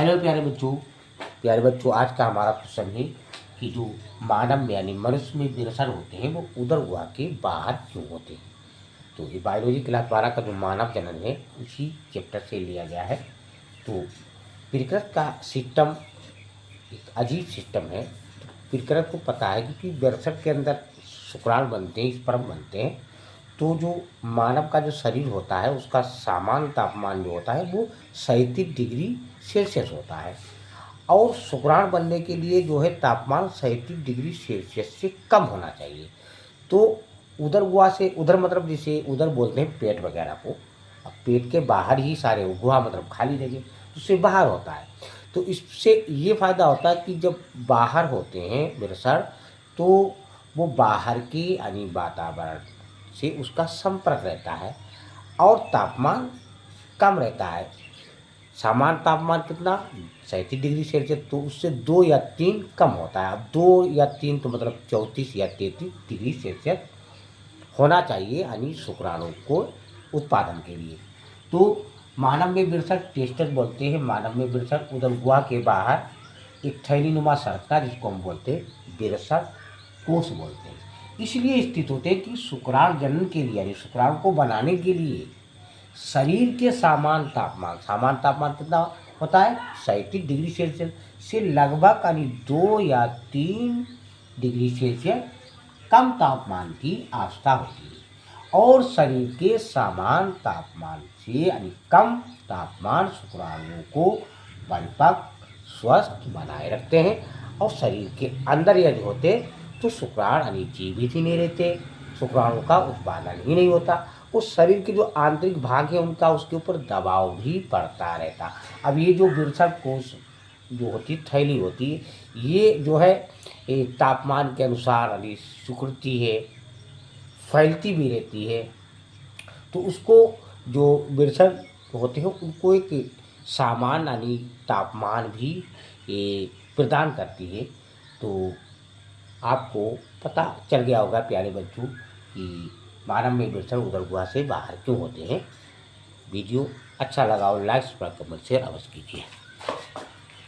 Hello प्यारे बच्चों आज का हमारा क्वेश्चन है कि जो मानव में यानी मनुष्य में विरसन होते हैं वो उदर गुहा के बाहर क्यों होते हैं। तो ये बायोलॉजी क्लास 12 का जो मानव जनन है उसी चैप्टर से लिया गया है। तो प्रकृति का सिस्टम एक अजीब सिस्टम है। तो प्रकृति को पता है कि विरसन के अंदर शुक्राणु बनते हैं, स्पर्म बनते हैं। तो जो मानव का जो शरीर होता है उसका सामान्य तापमान जो होता है वो 37 डिग्री सेल्सियस होता है और शुक्राणु बनने के लिए जो है तापमान 37 डिग्री सेल्सियस से कम होना चाहिए। तो उदर गुहा से, उधर मतलब जिसे उधर बोलते हैं पेट वगैरह को, अब पेट के बाहर ही सारे, गुहा मतलब खाली जगह, तो उससे बाहर होता है। तो इससे ये फायदा होता है कि जब बाहर होते हैं विरसण तो वो बाहर के यानी वातावरण से उसका संपर्क रहता है और तापमान कम रहता है। सामान्य तापमान कितना 37 डिग्री सेल्सियस, तो उससे 2 या 3 कम होता है। अब 2 या 3 तो मतलब 34 या 33 डिग्री सेल्सियस होना चाहिए यानी शुक्राणु को उत्पादन के लिए। तो मानव में विरसण टेस्टर बोलते हैं। मानव में विरसण उदर गुहा के बाहर एक थैलीनुमा संरचना जिसको हम बोलते हैं विरसण कोष बोलते हैं, इसलिए स्थित होते हैं कि शुक्राणु जनन के लिए यानी शुक्राणु को बनाने के लिए शरीर के सामान्य तापमान कितना होता है 37 डिग्री सेल्सियस से लगभग यानी 2 या 3 डिग्री सेल्सियस कम तापमान की आवश्यकता होती है और शरीर के सामान्य तापमान से यानी कम तापमान शुक्राणुओं को परिपक्व स्वस्थ बनाए रखते हैं और शरीर के अंदर यदि होते तो शुक्राणु यानी जीवित ही नहीं रहते, शुक्राणु का उत्पादन ही नहीं होता। उस शरीर के जो आंतरिक भाग है उनका उसके ऊपर दबाव भी पड़ता रहता। अब ये जो विरसण कोश जो होती थैली होती है ये जो है एक तापमान के अनुसार यानी सिकुड़ती है, फैलती भी रहती है। तो उसको जो विरसण होते हैं उनको एक सामान्य यानी तापमान भी ये प्रदान करती है। तो आपको पता चल गया होगा प्यारे बच्चों कि मानव में विरसण उदर गुहा से बाहर क्यों होते हैं। वीडियो अच्छा लगा और लाइक, सब्सक्राइब, कमेंट, शेयर अवश्य कीजिए।